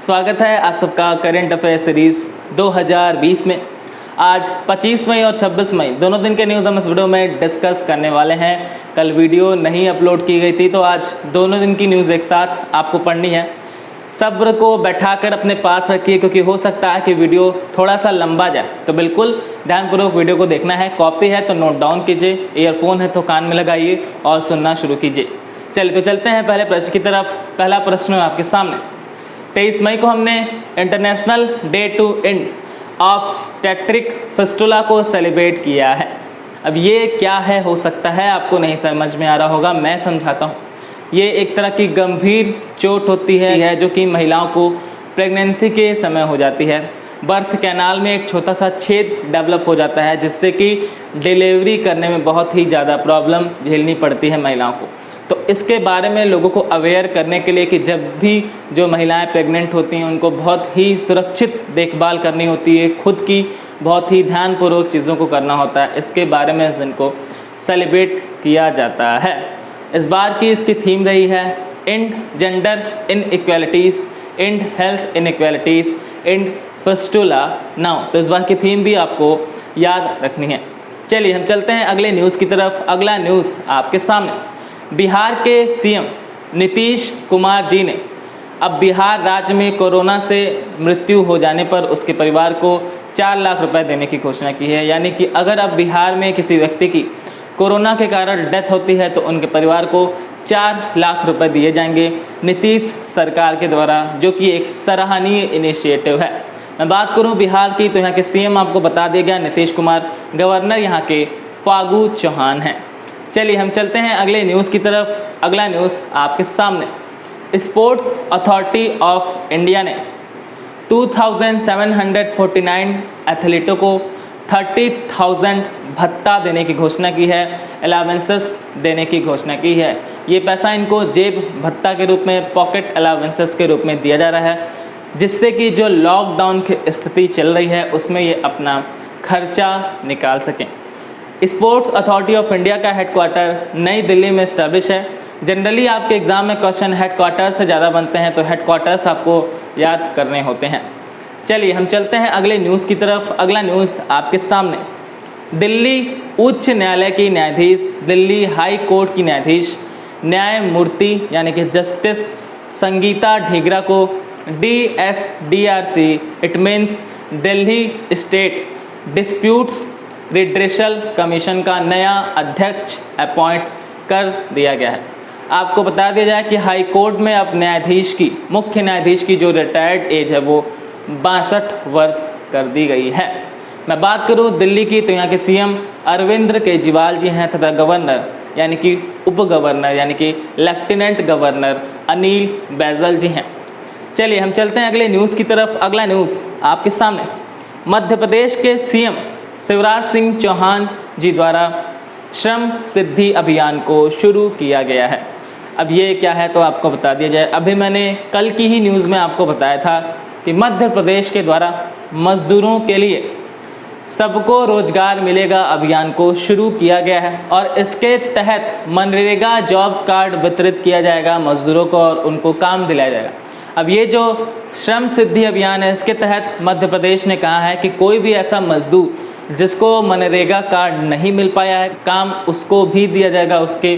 स्वागत है आप सबका करंट अफेयर सीरीज 2020 में। आज 25 मई और 26 मई दोनों दिन के न्यूज़ हम इस वीडियो में डिस्कस करने वाले हैं। कल वीडियो नहीं अपलोड की गई थी तो आज दोनों दिन की न्यूज़ एक साथ आपको पढ़नी है। सब्र को बैठाकर अपने पास रखिए क्योंकि हो सकता है कि वीडियो थोड़ा सा लंबा जाए, तो बिल्कुल ध्यानपूर्वक वीडियो को देखना है। कॉपी है तो नोट डाउन कीजिए, ईयरफोन है तो कान में लगाइए और सुनना शुरू कीजिए। चलिए तो चलते हैं पहले प्रश्न की तरफ। पहला प्रश्न है आपके सामने। 23 मई को हमने international day to end obstetric fistula को सेलिब्रेट किया है। अब ये क्या है, हो सकता है आपको नहीं समझ में आ रहा होगा, मैं समझाता हूँ। ये एक तरह की गंभीर चोट होती है जो कि महिलाओं को प्रेगनेंसी के समय हो जाती है। बर्थ कैनाल में एक छोटा सा छेद डेवलप हो जाता है जिससे कि डिलीवरी करने में बहुत ही ज़्यादा प्रॉब्लम झेलनी पड़ती है महिलाओं को। तो इसके बारे में लोगों को अवेयर करने के लिए कि जब भी जो महिलाएं प्रेग्नेंट होती हैं उनको बहुत ही सुरक्षित देखभाल करनी होती है, खुद की बहुत ही ध्यानपूर्वक चीज़ों को करना होता है, इसके बारे में इस दिन को सेलिब्रेट किया जाता है। इस बार की इसकी थीम रही है and gender inequalities, and health inequalities, and fistula now. तो इस बार की थीम भी आपको याद रखनी है। चलिए हम चलते हैं अगले न्यूज़ की तरफ। अगला न्यूज़ आपके सामने। बिहार के सीएम नीतीश कुमार जी ने अब बिहार राज्य में कोरोना से मृत्यु हो जाने पर उसके परिवार को 4 लाख रुपए देने की घोषणा की है। यानी कि अगर अब बिहार में किसी व्यक्ति की कोरोना के कारण डेथ होती है तो उनके परिवार को 4 लाख रुपए दिए जाएंगे नीतीश सरकार के द्वारा, जो कि एक सराहनीय इनिशिएटिव है। मैं बात करूं बिहार की तो यहाँ के सीएम आपको बता दिया गया नीतीश कुमार, गवर्नर यहाँ के फागू चौहान हैं। चलिए हम चलते हैं अगले न्यूज़ की तरफ। अगला न्यूज़ आपके सामने। स्पोर्ट्स अथॉरिटी ऑफ इंडिया ने 2749 एथलीटों को 30,000 भत्ता देने की घोषणा की है, अलावेंसेस देने की घोषणा की है। ये पैसा इनको जेब भत्ता के रूप में, पॉकेट अलावेंसेस के रूप में दिया जा रहा है, जिससे कि जो लॉकडाउन की स्थिति चल रही है उसमें ये अपना खर्चा निकाल सकें। स्पोर्ट्स अथॉरिटी ऑफ इंडिया का हेडक्वार्टर नई दिल्ली में इस्टेब्लिश है। जनरली आपके एग्जाम में क्वेश्चन हेडक्वार्टर से ज़्यादा बनते हैं तो हेडक्वार्टर्स आपको याद करने होते हैं। चलिए हम चलते हैं अगले न्यूज़ की तरफ। अगला न्यूज़ आपके सामने। दिल्ली उच्च न्यायालय की न्यायाधीश, दिल्ली हाई कोर्ट की न्यायाधीश न्यायमूर्ति यानी कि जस्टिस संगीता ढीगरा को DSDRC it means Delhi state disputes redressal commission का नया अध्यक्ष अपॉइंट कर दिया गया है। आपको बता दिया जाए कि हाई कोर्ट में अब न्यायाधीश की, मुख्य न्यायाधीश की जो रिटायर्ड एज है वो 62 वर्ष कर दी गई है। मैं बात करूं दिल्ली की तो यहाँ के सीएम अरविंद केजरीवाल जी हैं तथा गवर्नर यानी कि उप गवर्नर यानी कि लेफ्टिनेंट गवर्नर अनिल बैजल जी हैं। चलिए हम चलते हैं अगले न्यूज़ की तरफ। अगला न्यूज़ आपके सामने। मध्य प्रदेश के सीएम शिवराज सिंह चौहान जी द्वारा श्रम सिद्धि अभियान को शुरू किया गया है। अब ये क्या है तो आपको बता दिया जाए। अभी मैंने कल की ही न्यूज़ में आपको बताया था कि मध्य प्रदेश के द्वारा मज़दूरों के लिए सबको रोजगार मिलेगा अभियान को शुरू किया गया है और इसके तहत मनरेगा जॉब कार्ड वितरित किया जाएगा मज़दूरों को और उनको काम दिलाया जाएगा। अब ये जो श्रम सिद्धि अभियान है इसके तहत मध्य प्रदेश ने कहा है कि कोई भी ऐसा मजदूर जिसको मनरेगा कार्ड नहीं मिल पाया है काम, उसको भी दिया जाएगा उसके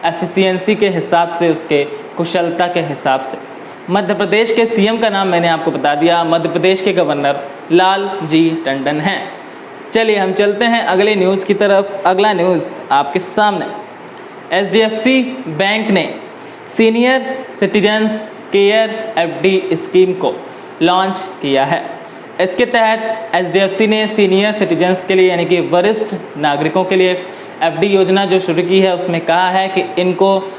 एफिशिएंसी के हिसाब से, उसके कुशलता के हिसाब से। मध्य प्रदेश के सीएम का नाम मैंने आपको बता दिया, मध्य प्रदेश के गवर्नर लाल जी टंडन हैं। चलिए हम चलते हैं अगले न्यूज़ की तरफ। अगला न्यूज़ आपके सामने। HDFC बैंक ने senior citizens care FD scheme को लॉन्च किया है। इसके तहत HDFC ने सीनियर सिटीजन्स के लिए यानी कि वरिष्ठ नागरिकों के लिए FD योजना जो शुरू की है उसमें कहा है कि इनको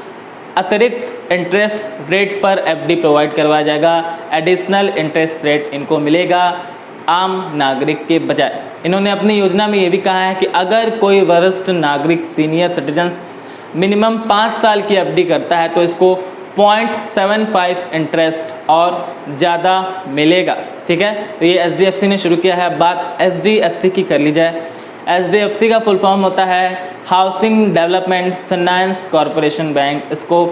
अतिरिक्त इंटरेस्ट रेट पर FD प्रोवाइड करवाया जाएगा। एडिशनल इंटरेस्ट रेट इनको मिलेगा आम नागरिक के बजाय। इन्होंने अपनी योजना में ये भी कहा है कि अगर कोई वरिष्ठ नागरिक सीनियर सिटीजन्स मिनिमम 5 साल की FD करता है तो इसको 0.75 इंटरेस्ट और ज़्यादा मिलेगा। ठीक है, तो ये HDFC ने शुरू किया है। बात HDFC की कर ली जाए। HDFC का फुल फॉर्म होता है housing development finance corporation bank. इसको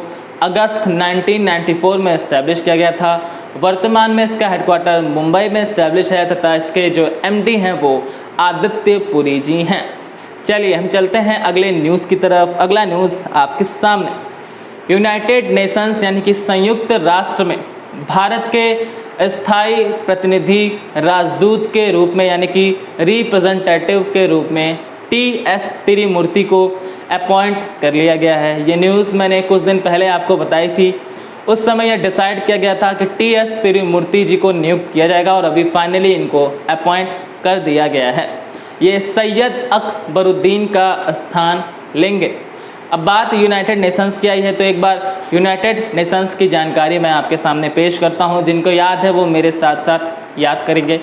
अगस्त 1994 में इस्टेब्लिश किया गया था वर्तमान में इसका हेडक्वार्टर मुंबई में इस्टेब्लिश है तथा इसके जो एमडी हैं वो आदित्य पुरी जी हैं। चलिए हम चलते हैं अगले न्यूज़ की तरफ। अगला न्यूज़ आपके सामने, यूनाइटेड नेशंस यानी कि संयुक्त राष्ट्र में भारत के स्थायी प्रतिनिधि राजदूत के रूप में यानी कि रिप्रेजेंटेटिव के रूप में टी.एस. तिरुमूर्ति को अपॉइंट कर लिया गया है। ये न्यूज़ मैंने कुछ दिन पहले आपको बताई थी। उस समय यह डिसाइड किया गया था कि टी.एस. तिरुमूर्ति जी को नियुक्त किया जाएगा और अभी फाइनली इनको अपॉइंट कर दिया गया है। ये सैयद अकबरुद्दीन का स्थान लेंगे। अब बात यूनाइटेड नेशंस की आई है तो एक बार यूनाइटेड नेशंस की जानकारी मैं आपके सामने पेश करता हूँ। जिनको याद है वो मेरे साथ साथ याद करेंगे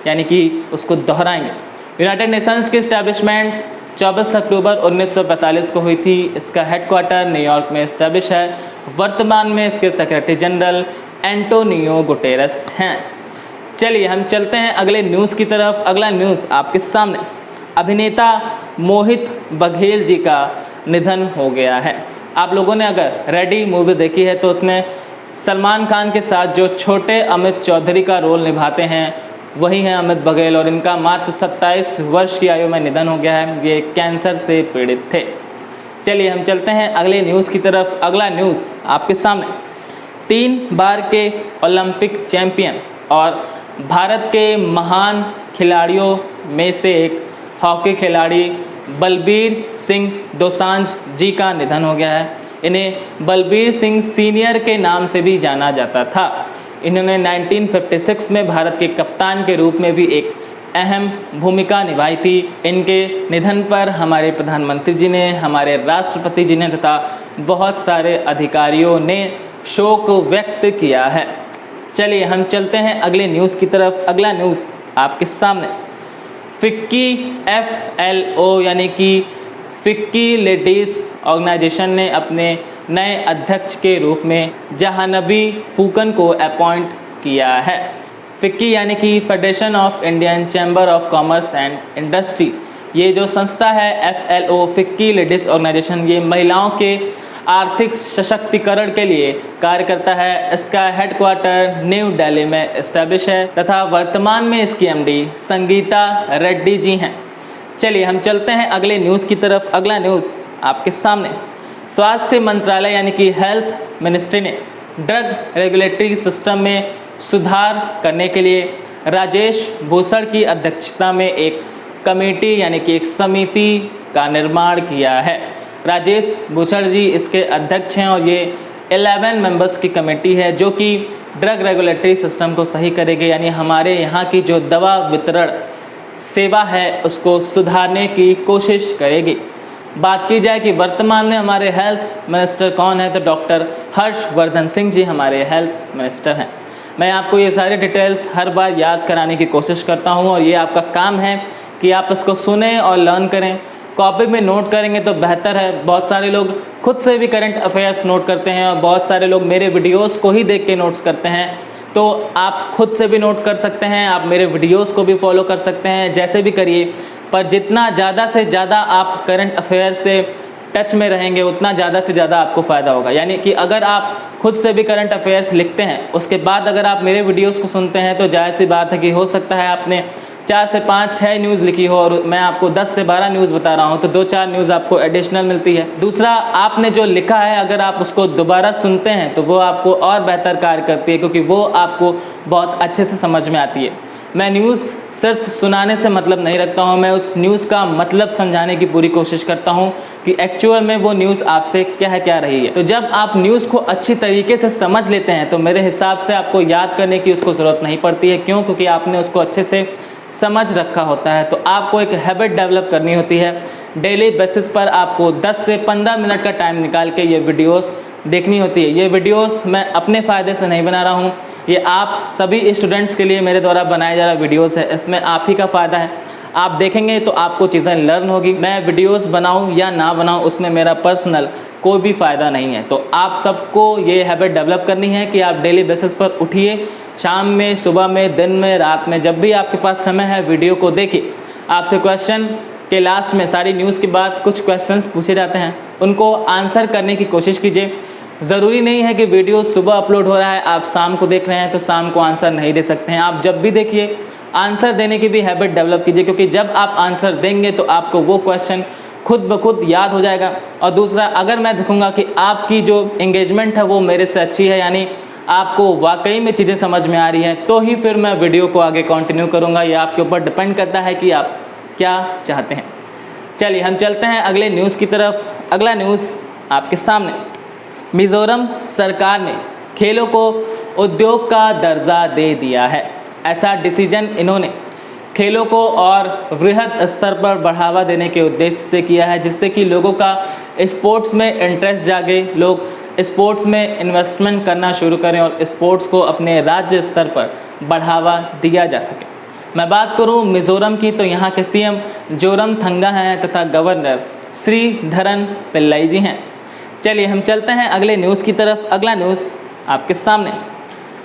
यानी कि उसको दोहराएंगे। यूनाइटेड नेशंस की इस्टेब्लिशमेंट 24 अक्टूबर 1945 को हुई थी। इसका हेडक्वार्टर न्यूयॉर्क में इस्टेब्लिश है। वर्तमान में इसके सेक्रेटरी जनरल एंटोनियो गुटेरेस हैं। चलिए हम चलते हैं अगले न्यूज़ की तरफ। अगला न्यूज़ आपके सामने, अभिनेता मोहित बघेल जी का निधन हो गया है। आप लोगों ने अगर रेडी मूवी देखी है तो उसमें सलमान खान के साथ जो छोटे अमित चौधरी का रोल निभाते हैं वही हैं अमित बघेल और इनका मात्र 27 वर्ष की आयु में निधन हो गया है। ये कैंसर से पीड़ित थे। चलिए हम चलते हैं अगले न्यूज़ की तरफ। अगला न्यूज़ आपके सामने, 3 बार के ओलंपिक चैंपियन और भारत के महान खिलाड़ियों में से एक हॉकी खिलाड़ी बलबीर सिंह दोसांझ जी का निधन हो गया है। इन्हें बलबीर सिंह सीनियर के नाम से भी जाना जाता था। इन्होंने 1956 में भारत के कप्तान के रूप में भी एक अहम भूमिका निभाई थी। इनके निधन पर हमारे प्रधानमंत्री जी ने, हमारे राष्ट्रपति जी ने तथा बहुत सारे अधिकारियों ने शोक व्यक्त किया है। चलिए हम चलते हैं अगले न्यूज़ की तरफ। अगला न्यूज़ आपके सामने, फिक्की FLO यानी कि फिक्की लेडीज़ ऑर्गेनाइजेशन ने अपने नए अध्यक्ष के रूप में जहानबी फूकन को अपॉइंट किया है। फिक्की यानी कि federation of Indian chamber of commerce and industry, ये जो संस्था है FLO फिक्की लेडीज़ ऑर्गेनाइजेशन, ये महिलाओं के आर्थिक सशक्तिकरण के लिए कार्य करता है। इसका हेडक्वार्टर न्यू दिल्ली में इस्टेब्लिश है तथा वर्तमान में इसकी MD संगीता रेड्डी जी हैं। चलिए हम चलते हैं अगले न्यूज़ की तरफ। अगला न्यूज़ आपके सामने, स्वास्थ्य मंत्रालय यानी कि हेल्थ मिनिस्ट्री ने ड्रग रेगुलेटरी सिस्टम में सुधार करने के लिए राजेश भूषण की अध्यक्षता में एक कमेटी यानी कि एक समिति का निर्माण किया है। राजेश भूषण जी इसके अध्यक्ष हैं और ये 11 मेंबर्स की कमेटी है जो कि ड्रग रेगुलेटरी सिस्टम को सही करेगी, यानी हमारे यहाँ की जो दवा वितरण सेवा है उसको सुधारने की कोशिश करेगी। बात की जाए कि वर्तमान में हमारे हेल्थ मिनिस्टर कौन है तो डॉक्टर हर्षवर्धन सिंह जी हमारे हेल्थ मिनिस्टर हैं। मैं आपको ये सारे डिटेल्स हर बार याद कराने की कोशिश करता हूँ और ये आपका काम है कि आप इसको सुने और लर्न करें। कॉपी में नोट करेंगे तो बेहतर है। बहुत सारे लोग खुद से भी करंट अफेयर्स नोट करते हैं और बहुत सारे लोग मेरे वीडियोस को ही देख के नोट्स करते हैं। तो आप खुद से भी नोट कर सकते हैं, आप मेरे वीडियोस को भी फॉलो कर सकते हैं, जैसे भी करिए। पर जितना ज़्यादा से ज़्यादा आप करंट अफेयर से टच में रहेंगे उतना ज़्यादा से ज़्यादा आपको फ़ायदा होगा। यानी कि अगर आप खुद से भी करंट अफेयर्स लिखते हैं उसके बाद अगर आप मेरे वीडियोस को सुनते हैं तो जाहिर सी बात है कि हो सकता है आपने 4 से 5, 6 न्यूज़ लिखी हो और मैं आपको 10 से 12 न्यूज़ बता रहा हूँ तो 2-4 न्यूज़ आपको एडिशनल मिलती है। दूसरा, आपने जो लिखा है अगर आप उसको दोबारा सुनते हैं तो वो आपको और बेहतर कार्य करती है क्योंकि वो आपको बहुत अच्छे से समझ में आती है। मैं न्यूज़ सिर्फ सुनाने से मतलब नहीं रखता हूँ, मैं उस न्यूज़ का मतलब समझाने की पूरी कोशिश करता हूँ कि एक्चुअल में वो न्यूज़ आपसे क्या रही है। तो जब आप न्यूज़ को अच्छी तरीके से समझ लेते हैं तो मेरे हिसाब से आपको याद करने की उसको ज़रूरत नहीं पड़ती है। क्यों? क्योंकि आपने उसको अच्छे से समझ रखा होता है। तो आपको एक हैबिट डेवलप करनी होती है। डेली बेसिस पर आपको 10 से 15 मिनट का टाइम निकाल के ये वीडियोस देखनी होती है। ये वीडियोस मैं अपने फ़ायदे से नहीं बना रहा हूँ, ये आप सभी स्टूडेंट्स के लिए मेरे द्वारा बनाया जा रहा वीडियोस है। इसमें आप ही का फ़ायदा है। आप देखेंगे तो आपको चीज़ें लर्न होगी। मैं वीडियोस बनाऊं या ना बनाऊं उसमें मेरा पर्सनल कोई भी फ़ायदा नहीं है। तो आप सबको ये हैबिट डेवलप करनी है कि आप डेली बेसिस पर उठिए, शाम में, सुबह में, दिन में, रात में, जब भी आपके पास समय है वीडियो को देखिए। आपसे क्वेश्चन के लास्ट में सारी न्यूज़ के बाद कुछ क्वेश्चंस पूछे जाते हैं, उनको आंसर करने की कोशिश कीजिए। ज़रूरी नहीं है कि वीडियो सुबह अपलोड हो रहा है, आप शाम को देख रहे हैं तो शाम को आंसर नहीं दे सकते हैं। आप जब भी देखिए, आंसर देने की भी हैबिट डेवलप कीजिए, क्योंकि जब आप आंसर देंगे तो आपको वो क्वेश्चन खुद ब खुद याद हो जाएगा। और दूसरा, अगर मैं देखूँगा कि आपकी जो एंगेजमेंट है वो मेरे से अच्छी है, यानी आपको वाकई में चीज़ें समझ में आ रही हैं, तो ही फिर मैं वीडियो को आगे कंटिन्यू करूँगा। ये आपके ऊपर डिपेंड करता है कि आप क्या चाहते हैं। चलिए हम चलते हैं अगले न्यूज़ की तरफ। अगला न्यूज़ आपके सामने, मिज़ोरम सरकार ने खेलों को उद्योग का दर्जा दे दिया है। ऐसा डिसीजन इन्होंने खेलों को और वृहद स्तर पर बढ़ावा देने के उद्देश्य से किया है, जिससे कि लोगों का स्पोर्ट्स में इंटरेस्ट जागे, लोग स्पोर्ट्स में इन्वेस्टमेंट करना शुरू करें और स्पोर्ट्स को अपने राज्य स्तर पर बढ़ावा दिया जा सके। मैं बात करूं मिज़ोरम की, तो यहाँ के सीएम जोरमथंगा हैं तथा गवर्नर श्रीधरन पिल्लाई जी हैं। चलिए हम चलते हैं अगले न्यूज़ की तरफ। अगला न्यूज़ आपके सामने,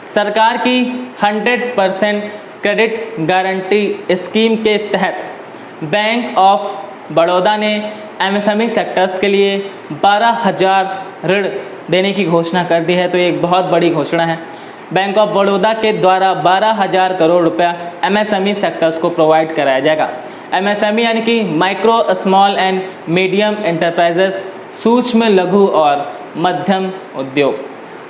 सरकार की 100% क्रेडिट गारंटी स्कीम के तहत बैंक ऑफ बड़ौदा ने एमएसएमई सेक्टर्स के लिए 12,000 ऋण देने की घोषणा कर दी है। तो ये एक बहुत बड़ी घोषणा है। बैंक ऑफ बड़ौदा के द्वारा 12,000 करोड़ रुपया एमएसएमई सेक्टर्स को प्रोवाइड कराया जाएगा। एमएसएमई यानी कि micro small and medium enterprises, सूक्ष्म लघु और मध्यम उद्योग।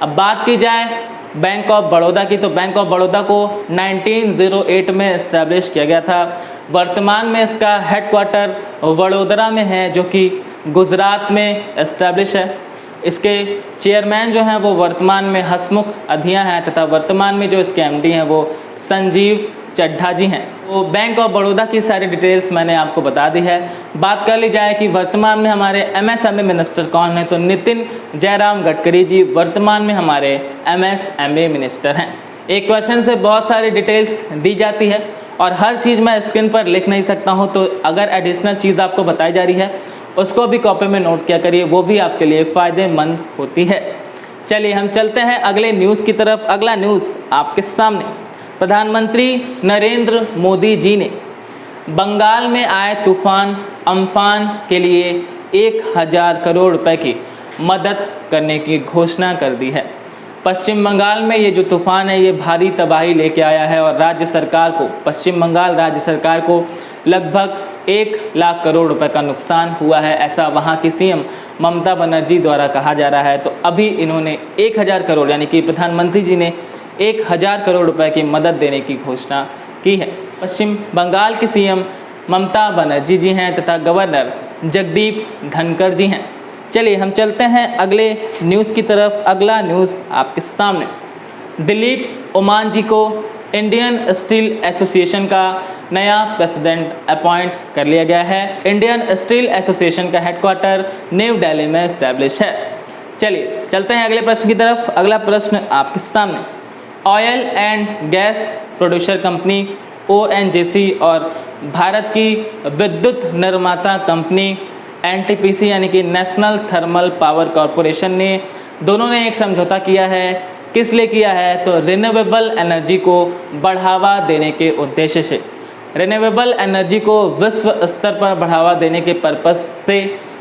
अब बात की जाए बैंक ऑफ बड़ौदा की, तो बैंक ऑफ बड़ौदा को 1908 में इस्टेब्लिश किया गया था। वर्तमान में इसका हेडक्वार्टर वडोदरा में है, जो कि गुजरात में इस्टेब्लिश है। इसके चेयरमैन जो हैं वो वर्तमान में हसमुख अधिया हैं तथा वर्तमान में जो इसके एमडी हैं वो संजीव चड्ढा जी हैं। तो बैंक ऑफ बड़ौदा की सारी डिटेल्स मैंने आपको बता दी है। बात कर ली जाए कि वर्तमान में हमारे एमएसएमई मिनिस्टर कौन है, तो नितिन जयराम गडकरी जी वर्तमान में हमारे एमएसएमई मिनिस्टर हैं। एक क्वेश्चन से बहुत सारी डिटेल्स दी जाती है और हर चीज़ मैं स्क्रीन पर लिख नहीं सकता हूँ, तो अगर एडिशनल चीज़ आपको बताई जा रही है उसको भी कॉपी में नोट किया करिए, वो भी आपके लिए फ़ायदेमंद होती है। चलिए हम चलते हैं अगले न्यूज़ की तरफ। अगला न्यूज़ आपके सामने, प्रधानमंत्री नरेंद्र मोदी जी ने बंगाल में आए तूफान अम्फान के लिए 1,000 करोड़ रुपए की मदद करने की घोषणा कर दी है। पश्चिम बंगाल में ये जो तूफान है ये भारी तबाही लेके आया है और राज्य सरकार को, पश्चिम बंगाल राज्य सरकार को लगभग 1 लाख करोड़ रुपए का नुकसान हुआ है, ऐसा वहाँ की सीएम ममता बनर्जी द्वारा कहा जा रहा है। तो अभी इन्होंने 1,000 करोड़ यानी कि प्रधानमंत्री जी ने 1,000 करोड़ रुपए की मदद देने की घोषणा की है। पश्चिम बंगाल की सीएम ममता बनर्जी जी हैं तथा गवर्नर जगदीप धनखड़ जी हैं। चलिए हम चलते हैं अगले न्यूज़ की तरफ। अगला न्यूज़ आपके सामने, दिलीप ओमान जी को इंडियन स्टील एसोसिएशन का नया प्रेसिडेंट अपॉइंट कर लिया गया है। इंडियन स्टील एसोसिएशन का हेडक्वार्टर न्यू दिल्ली में इस्टेब्लिश है। चलिए चलते हैं अगले प्रश्न की तरफ। अगला प्रश्न आपके सामने, oil and gas producer company ONGC और भारत की विद्युत निर्माता कंपनी NTPC यानी कि नेशनल थर्मल पावर कॉरपोरेशन ने दोनों ने एक समझौता किया है। किस लिए किया है, तो रिन्यूएबल एनर्जी को बढ़ावा देने के उद्देश्य से। रिन्यूएबल एनर्जी को विश्व स्तर पर बढ़ावा देने के पर्पस से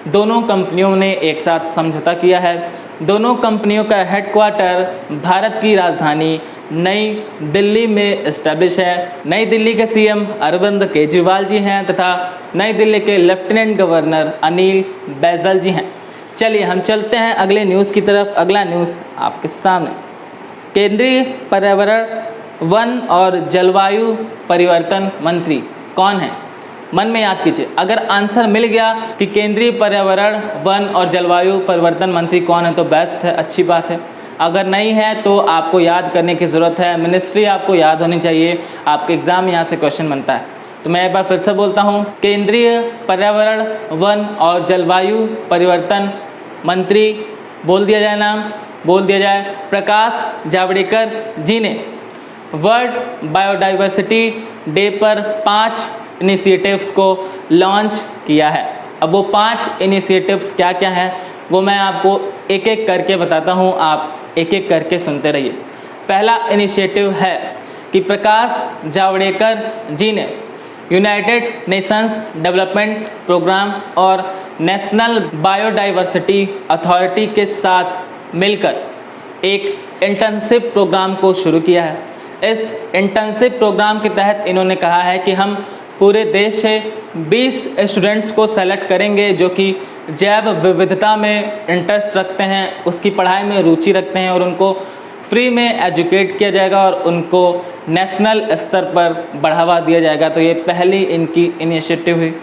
दोनों कंपनियों ने एक साथ समझौता किया है। दोनों कंपनियों का हेडक्वार्टर भारत की राजधानी नई दिल्ली में इस्टेब्लिश है। नई दिल्ली के सीएम अरविंद केजरीवाल जी हैं तथा नई दिल्ली के लेफ्टिनेंट गवर्नर अनिल बैजल जी हैं। चलिए हम चलते हैं अगले न्यूज़ की तरफ। अगला न्यूज़ आपके सामने, केंद्रीय पर्यावरण वन और जलवायु परिवर्तन मंत्री कौन है? मन में याद कीजिए। अगर आंसर मिल गया कि केंद्रीय पर्यावरण वन और जलवायु परिवर्तन मंत्री कौन है तो बेस्ट है, अच्छी बात है। अगर नहीं है तो आपको याद करने की ज़रूरत है, मिनिस्ट्री आपको याद होनी चाहिए, आपके एग्ज़ाम यहाँ से क्वेश्चन बनता है। तो मैं एक बार फिर से बोलता हूँ, केंद्रीय पर्यावरण वन और जलवायु परिवर्तन मंत्री, बोल दिया जाए नाम, बोल दिया जाए प्रकाश जावड़ेकर जी ने वर्ल्ड बायोडाइवर्सिटी डे पर 5 इनिशिएटिव्स को लॉन्च किया है। अब वो 5 इनिशिएटिव्स क्या क्या हैं वो मैं आपको एक एक करके बताता हूँ, आप एक एक करके सुनते रहिए। पहला इनिशिएटिव है कि प्रकाश जावड़ेकर जी ने यूनाइटेड नेशंस डेवलपमेंट प्रोग्राम और नेशनल बायोडाइवर्सिटी अथॉरिटी के साथ मिलकर एक इंटर्नशिप प्रोग्राम को शुरू किया है। इस इंटर्नशिप प्रोग्राम के तहत इन्होंने कहा है कि हम पूरे देश से 20 स्टूडेंट्स को सेलेक्ट करेंगे जो कि जैव विविधता में इंटरेस्ट रखते हैं, उसकी पढ़ाई में रुचि रखते हैं, और उनको फ्री में एजुकेट किया जाएगा और उनको नेशनल स्तर पर बढ़ावा दिया जाएगा। तो ये पहली इनकी इनिशिएटिव हुई।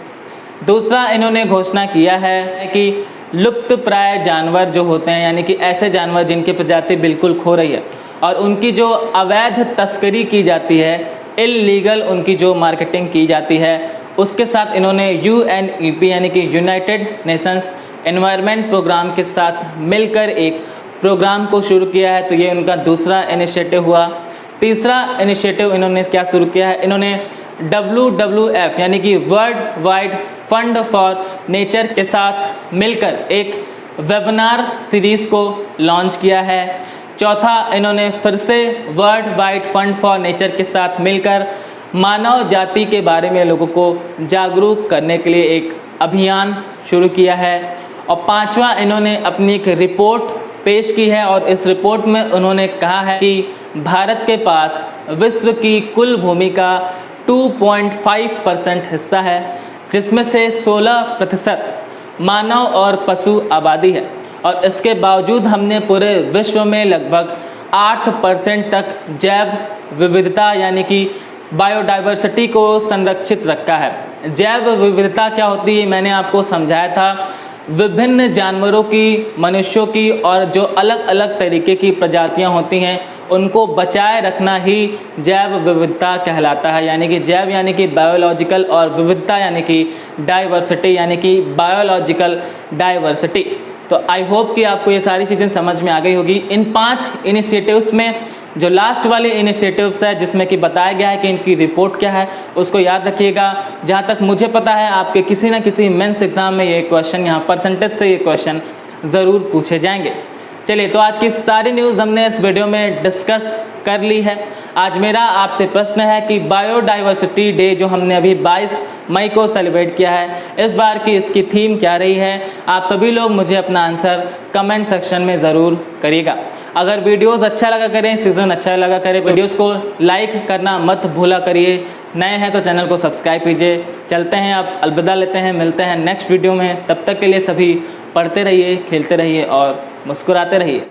दूसरा, इन्होंने घोषणा किया है कि लुप्त प्राय जानवर जो होते हैं, यानी कि ऐसे जानवर जिनकी प्रजाति बिल्कुल खो रही है और उनकी जो अवैध तस्करी की जाती है, इल्लीगल उनकी जो मार्केटिंग की जाती है, उसके साथ इन्होंने UNEP यानी कि यूनाइटेड नेशंस एनवायरनमेंट प्रोग्राम के साथ मिलकर एक प्रोग्राम को शुरू किया है। तो ये उनका दूसरा इनिशिएटिव हुआ। तीसरा इनिशिएटिव इन्होंने क्या शुरू किया है, इन्होंने WWF यानी कि world wide fund for nature के साथ मिलकर एक वेबिनार सीरीज़ को लॉन्च किया है। चौथा, इन्होंने फिर से world wide fund for nature के साथ मिलकर मानव जाति के बारे में लोगों को जागरूक करने के लिए एक अभियान शुरू किया है। और पांचवा, इन्होंने अपनी एक रिपोर्ट पेश की है और इस रिपोर्ट में उन्होंने कहा है कि भारत के पास विश्व की कुल भूमि का 2.5% हिस्सा है, जिसमें से 16% मानव और पशु आबादी है, और इसके बावजूद हमने पूरे विश्व में लगभग 8% तक जैव विविधता यानी कि बायोडाइवर्सिटी को संरक्षित रखा है। जैव विविधता क्या होती है मैंने आपको समझाया था, विभिन्न जानवरों की, मनुष्यों की और जो अलग अलग तरीके की प्रजातियां होती हैं उनको बचाए रखना ही जैव विविधता कहलाता है। यानी कि जैव यानी कि बायोलॉजिकल और विविधता यानी कि डाइवर्सिटी यानी कि बायोलॉजिकल डाइवर्सिटी। तो आई होप कि आपको ये सारी चीज़ें समझ में आ गई होगी। इन 5 इनिशिएटिव्स में जो लास्ट वाले इनिशिएटिव्स है जिसमें कि बताया गया है कि इनकी रिपोर्ट क्या है, उसको याद रखिएगा। जहाँ तक मुझे पता है आपके किसी न किसी मेंस एग्ज़ाम में ये क्वेश्चन, यहाँ परसेंटेज से ये क्वेश्चन ज़रूर पूछे जाएंगे। चलिए, तो आज की सारी न्यूज़ हमने इस वीडियो में डिस्कस कर ली है। आज मेरा आपसे प्रश्न है कि बायोडाइवर्सिटी डे जो हमने अभी 22 मई को सेलिब्रेट किया है, इस बार की इसकी थीम क्या रही है? आप सभी लोग मुझे अपना आंसर कमेंट सेक्शन में ज़रूर करिएगा। अगर वीडियोस अच्छा लगा करें, सीज़न अच्छा लगा करें, वीडियोस को लाइक करना मत भूला करिए। नए हैं तो चैनल को सब्सक्राइब कीजिए। चलते हैं, अब अलविदा लेते हैं, मिलते हैं नेक्स्ट वीडियो में। तब तक के लिए सभी पढ़ते रहिए, खेलते रहिए और मुस्कुराते रहिए।